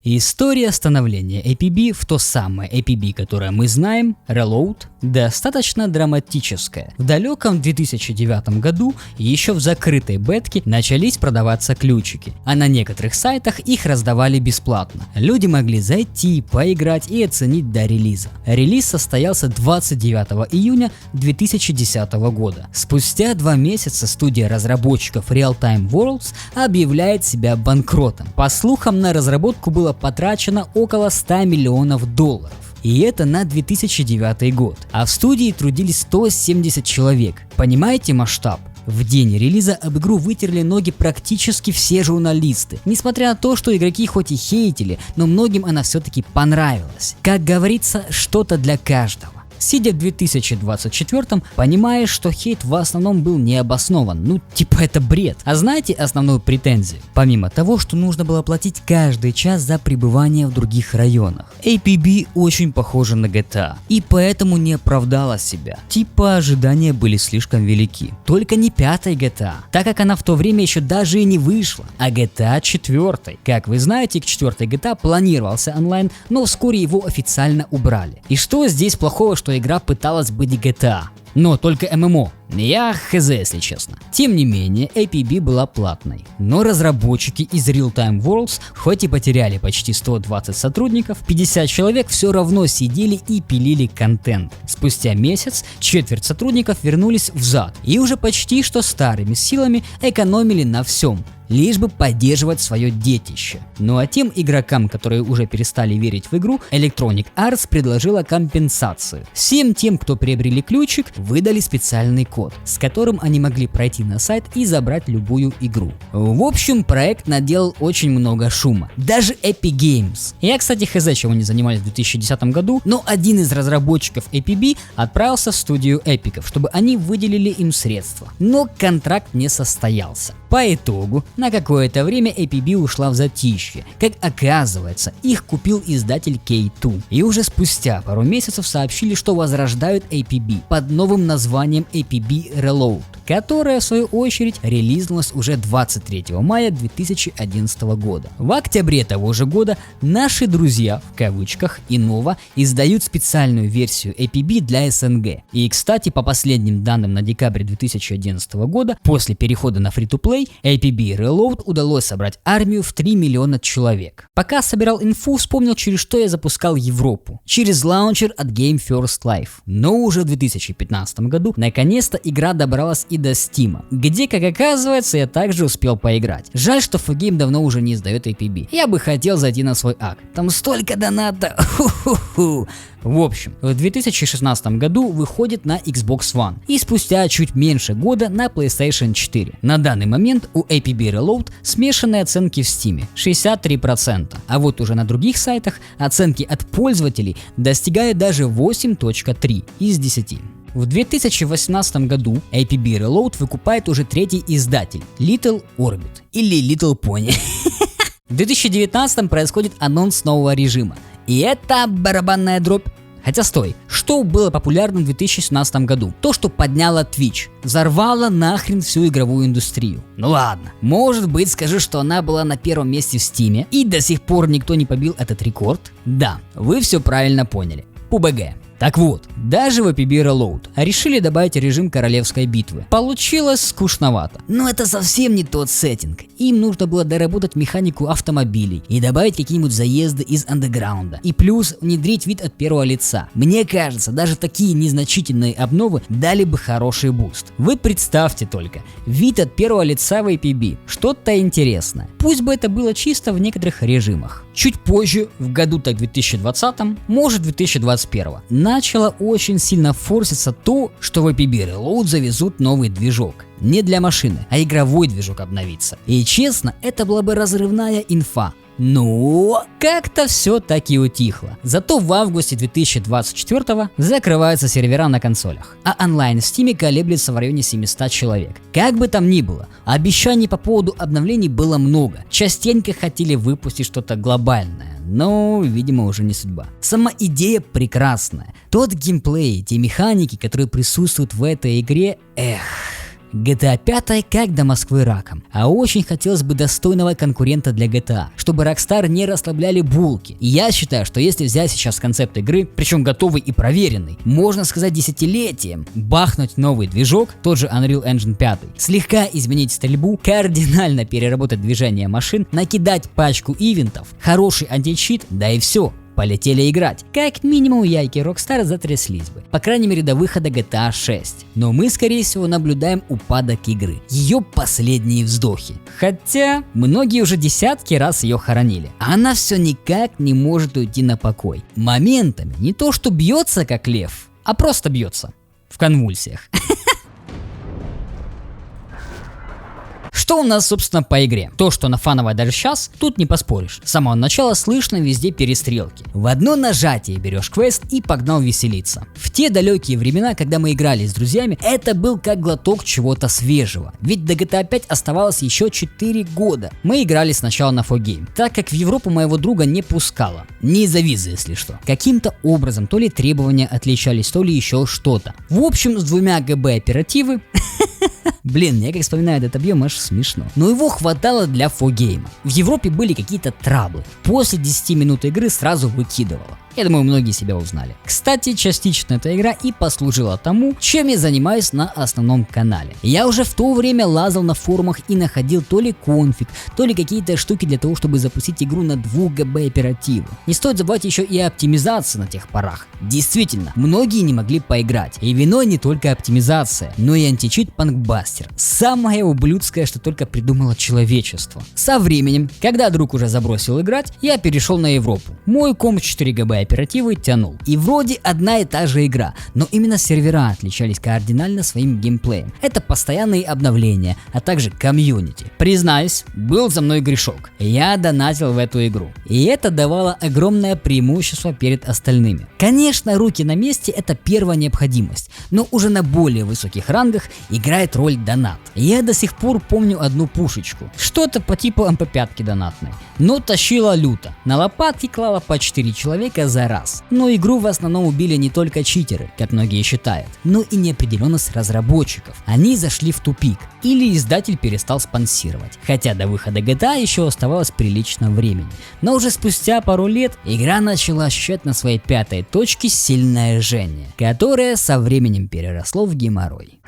История становления APB в то самое APB, которое мы знаем, Reload, достаточно драматическая. В далеком 2009 году еще в закрытой бетке начались продаваться ключики, а на некоторых сайтах их раздавали бесплатно. Люди могли зайти, поиграть и оценить до релиза. Релиз состоялся 29 июня 2010 года. Спустя 2 месяца студия разработчиков Real Time Worlds объявляет себя банкротом. По слухам, на разработку было потрачено около $100 миллионов. И это на 2009 год. А в студии трудились 170 человек. Понимаете масштаб? В день релиза об игру вытерли ноги практически все журналисты. Несмотря на то, что игроки хоть и хейтили, но многим она все-таки понравилась. Как говорится, что-то для каждого. Сидя в 2024-м, понимаешь, что хейт в основном был необоснован, это бред. А знаете основную претензию? Помимо того, что нужно было платить каждый час за пребывание в других районах, APB очень похожа на GTA, и поэтому не оправдала себя. Ожидания были слишком велики. Только не 5-й GTA, так как она в то время еще даже и не вышла, а GTA 4. Как вы знаете, к 4-й GTA планировался онлайн, но вскоре его официально убрали. И что здесь плохого, что игра пыталась быть GTA, но только ММО. Я хз, если честно. Тем не менее, APB была платной. Но разработчики из Real Time Worlds, хоть и потеряли почти 120 сотрудников, 50 человек все равно сидели и пилили контент. Спустя месяц четверть сотрудников вернулись взад и уже почти что старыми силами экономили на всем, лишь бы поддерживать свое детище. Ну а тем игрокам, которые уже перестали верить в игру, Electronic Arts предложила компенсацию. Всем тем, кто приобрели ключик, выдали специальный код, с которым они могли пройти на сайт и забрать любую игру. В общем, проект наделал очень много шума. Даже Epic Games. Я, кстати, хз, чем они занимались в 2010 году, но один из разработчиков APB отправился в студию Эпиков, чтобы они выделили им средства. Но контракт не состоялся. По итогу, на какое-то время APB ушла в затишье. Как оказывается, их купил издатель K2. И уже спустя пару месяцев сообщили, что возрождают APB под новым названием APB Reload, которая в свою очередь релизнулась уже 23 мая 2011 года. В октябре того же года наши друзья, в кавычках, Innova, издают специальную версию APB для СНГ. И, кстати, по последним данным на декабрь 2011 года, после перехода на Free-to-Play, APB Reload удалось собрать армию в 3 миллиона человек. Пока собирал инфу, вспомнил, через что я запускал Европу. Через лаунчер от Game First Life. Но уже в 2015 году наконец-то игра добралась и до Steam, где, как оказывается, я также успел поиграть. Жаль, что FGame давно уже не издает APB. Я бы хотел зайти на свой акт. Там столько доната. В общем, в 2016 году выходит на Xbox One и спустя чуть меньше года на PlayStation 4. На данный момент у APB Reload смешанные оценки в Steam 63%, а вот уже на других сайтах оценки от пользователей достигают даже 8.3 из 10. В 2018 году APB Reload выкупает уже третий издатель Little Orbit или Little Pony. В 2019 происходит анонс нового режима. И это барабанная дробь. Хотя стой, что было популярным в 2017 году? То, что подняло Twitch, взорвало нахрен всю игровую индустрию. Ну ладно, может быть, скажу, что она была на первом месте в Steam и до сих пор никто не побил этот рекорд? Да, вы все правильно поняли. PUBG. Так вот, даже в APB Reload решили добавить режим королевской битвы. Получилось скучновато. Но это совсем не тот сеттинг. Им нужно было доработать механику автомобилей и добавить какие-нибудь заезды из андеграунда. И плюс внедрить вид от первого лица. Мне кажется, даже такие незначительные обновы дали бы хороший буст. Вы представьте только, вид от первого лица в APB. Что-то интересное. Пусть бы это было чисто в некоторых режимах. Чуть позже, в году так 2020, может 2021, начало очень сильно форситься то, что в APB Reload завезут новый движок. Не для машины, а игровой движок обновится. И честно, это была бы разрывная инфа. Но как-то все так и утихло. Зато в августе 2024 закрываются сервера на консолях, а онлайн в Steam колеблется в районе 700 человек. Как бы там ни было, обещаний по поводу обновлений было много. Частенько хотели выпустить что-то глобальное, но, видимо, уже не судьба. Сама идея прекрасная. Тот геймплей, те механики, которые присутствуют в этой игре, GTA 5 как до Москвы раком, а очень хотелось бы достойного конкурента для GTA, чтобы Rockstar не расслабляли булки. И я считаю, что если взять сейчас концепт игры, причем готовый и проверенный, можно сказать десятилетием, бахнуть новый движок, тот же Unreal Engine 5, слегка изменить стрельбу, кардинально переработать движение машин, накидать пачку ивентов, хороший античит, да и все. Полетели играть. Как минимум яйки Rockstar затряслись бы. По крайней мере до выхода GTA 6. Но мы скорее всего наблюдаем упадок игры. Ее последние вздохи. Хотя многие уже десятки раз ее хоронили. Она все никак не может уйти на покой. Моментами не то что бьется как лев, а просто бьется. В конвульсиях. Что у нас, собственно, по игре? То, что она фановая даже сейчас, тут не поспоришь. С самого начала слышно везде перестрелки. В одно нажатие берешь квест и погнал веселиться. В те далекие времена, когда мы играли с друзьями, это был как глоток чего-то свежего. Ведь до GTA 5 оставалось еще 4 года. Мы играли сначала на 4Game, так как в Европу моего друга не пускало. Не из-за визы, если что. Каким-то образом то ли требования отличались, то ли еще что-то. В общем, с 2 ГБ оперативы... Блин, мне как вспоминаю этот объем, аж смешно. Но его хватало для 4Game. В Европе были какие-то траблы. После 10 минут игры сразу выкидывало. Я думаю, многие себя узнали. Кстати, частично эта игра и послужила тому, чем я занимаюсь на основном канале. Я уже в то время лазал на форумах и находил то ли конфиг, то ли какие-то штуки для того, чтобы запустить игру на 2 ГБ оперативы. Не стоит забывать еще и оптимизации на тех порах. Действительно, многие не могли поиграть. И виной не только оптимизация, но и античит Punkbuster. Самое ублюдское, что только придумало человечество. Со временем, когда друг уже забросил играть, я перешел на Европу. Мой комп 4 ГБ оперативы тянул. И вроде одна и та же игра, но именно сервера отличались кардинально своим геймплеем. Это постоянные обновления, а также комьюнити. Признаюсь, был за мной грешок. Я донатил в эту игру. И это давало огромное преимущество перед остальными. Конечно, руки на месте — это первая необходимость, но уже на более высоких рангах играет роль донат. Я до сих пор помню одну пушечку. Что-то по типу МП5 донатной. Но тащила люто. На лопатки клала по 4 человека за раз. Но игру в основном убили не только читеры, как многие считают, но и неопределенность разработчиков. Они зашли в тупик. Или издатель перестал спонсировать. Хотя до выхода GTA еще оставалось прилично времени. Но уже спустя пару лет игра начала ощущать на своей 5-й точке сильное жжение, которое со временем переросло в геморрой.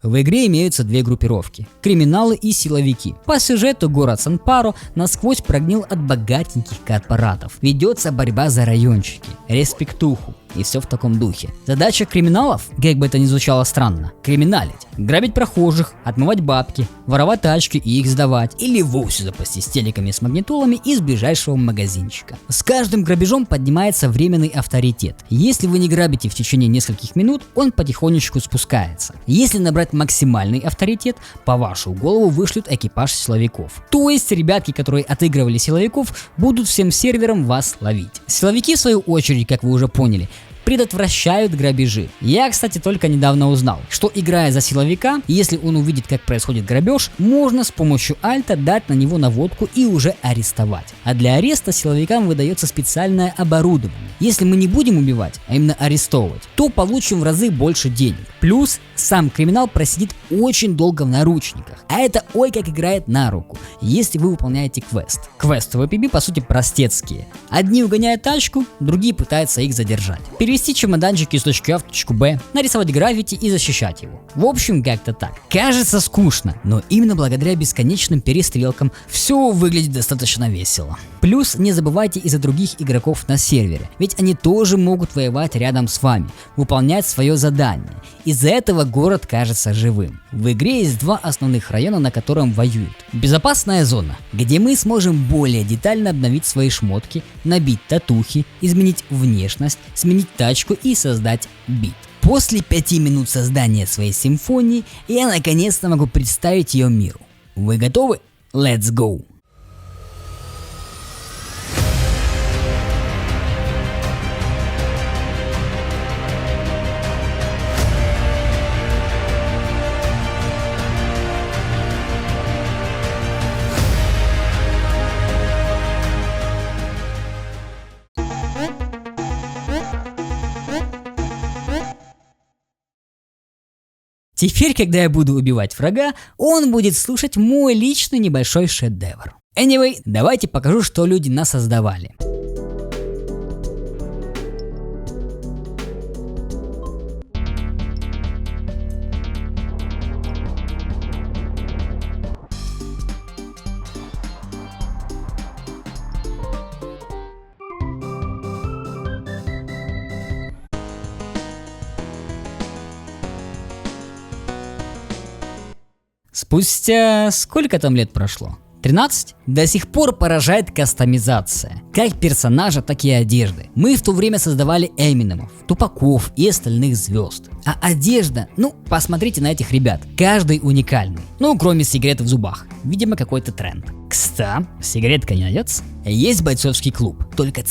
В игре имеются 2 группировки – криминалы и силовики. По сюжету город Сан-Паро насквозь прогнил от богатеньких корпоратов. Ведется борьба за райончики, респектуху и все в таком духе. Задача криминалов, как бы это ни звучало странно, криминалить, грабить прохожих, отмывать бабки, воровать тачки и их сдавать, или вовсе запастись телеками с магнитолами из ближайшего магазинчика. С каждым грабежом поднимается временный авторитет. Если вы не грабите в течение нескольких минут, он потихонечку спускается. Если набрать максимальный авторитет, по вашу голову вышлют экипаж силовиков. То есть ребятки, которые отыгрывали силовиков, будут всем серверам вас ловить. Силовики, в свою очередь, как вы уже поняли, предотвращают грабежи. Я, кстати, только недавно узнал, что играя за силовика, если он увидит, как происходит грабеж, можно с помощью альта дать на него наводку и уже арестовать. А для ареста силовикам выдается специальное оборудование. Если мы не будем убивать, а именно арестовывать, то получим в разы больше денег. Плюс сам криминал просидит очень долго в наручниках. А это ой как играет на руку, если вы выполняете квест. Квесты в APB по сути простецкие. Одни угоняют тачку, другие пытаются их задержать. Перевести чемоданчик из точки А в точку Б, нарисовать граффити и защищать его. В общем, как-то так. Кажется скучно, но именно благодаря бесконечным перестрелкам все выглядит достаточно весело. Плюс не забывайте и за других игроков на сервере, ведь они тоже могут воевать рядом с вами, выполнять свое задание. Из-за этого город кажется живым. В игре есть 2 основных района, на котором воюют. Безопасная зона, где мы сможем более детально обновить свои шмотки, набить татухи, изменить внешность, сменить тачку и создать бит. После 5 минут создания своей симфонии я наконец-то могу представить ее миру. Вы готовы? Let's go! Теперь, когда я буду убивать врага, он будет слушать мой личный небольшой шедевр. Anyway, давайте покажу, что люди насоздавали. Спустя сколько там лет прошло? 13? До сих пор поражает кастомизация. Как персонажа, так и одежды. Мы в то время создавали Эминемов, Тупаков и остальных звезд. А одежда, посмотрите на этих ребят. Каждый уникальный. Кроме сигареты в зубах. Видимо, какой-то тренд. Кстати, сигаретка не найдется? Есть бойцовский клуб. Только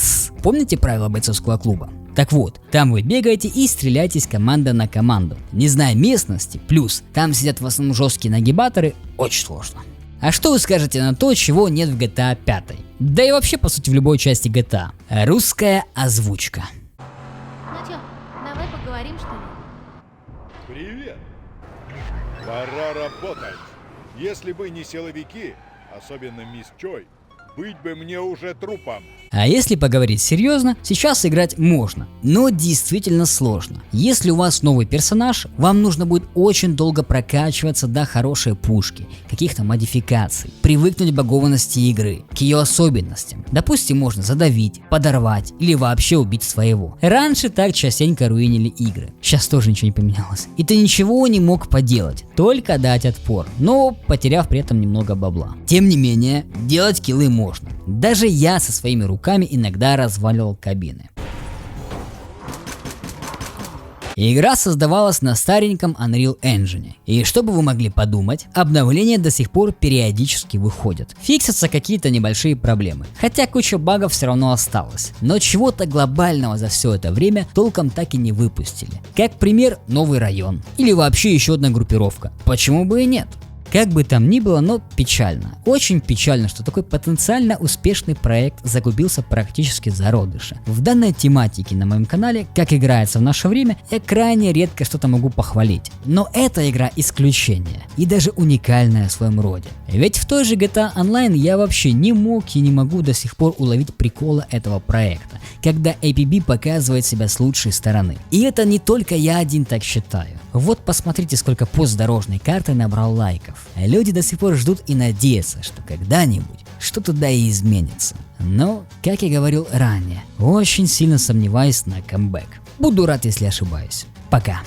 помните правила бойцовского клуба? Так вот, там вы бегаете и стреляетесь команда на команду. Не зная местности, плюс там сидят в основном жесткие нагибаторы, очень сложно. А что вы скажете на то, чего нет в GTA 5? Да и вообще, по сути, в любой части GTA. Русская озвучка. Ну чё, давай поговорим, что ли? Привет! Пора работать. Если бы не силовики, особенно мисс Чой, быть бы мне уже трупом. А если поговорить серьезно, сейчас играть можно, но действительно сложно. Если у вас новый персонаж, вам нужно будет очень долго прокачиваться до хорошей пушки, каких-то модификаций, привыкнуть к багованности игры, к ее особенностям. Допустим, можно задавить, подорвать или вообще убить своего. Раньше так частенько руинили игры. Сейчас тоже ничего не поменялось. И ты ничего не мог поделать, только дать отпор, но потеряв при этом немного бабла. Тем не менее, делать киллы можно. Даже я со своими руками иногда разваливал кабины. Игра создавалась на стареньком Unreal Engine. И чтобы вы могли подумать, обновления до сих пор периодически выходят. Фиксятся какие-то небольшие проблемы. Хотя куча багов все равно осталось. Но чего-то глобального за все это время толком так и не выпустили. Как пример, новый район. Или вообще еще одна группировка. Почему бы и нет? Как бы там ни было, но печально. Очень печально, что такой потенциально успешный проект загубился практически в зародыше. В данной тематике на моем канале, как играется в наше время, я крайне редко что-то могу похвалить. Но эта игра исключение. И даже уникальная в своем роде. Ведь в той же GTA Online я вообще не мог и не могу до сих пор уловить прикола этого проекта. Когда APB показывает себя с лучшей стороны. И это не только я один так считаю. Вот посмотрите, сколько пост дорожной карты набрал лайков. Люди до сих пор ждут и надеются, что когда-нибудь что-то да и изменится. Но, как я говорил ранее, очень сильно сомневаюсь на камбэк. Буду рад, если ошибаюсь. Пока.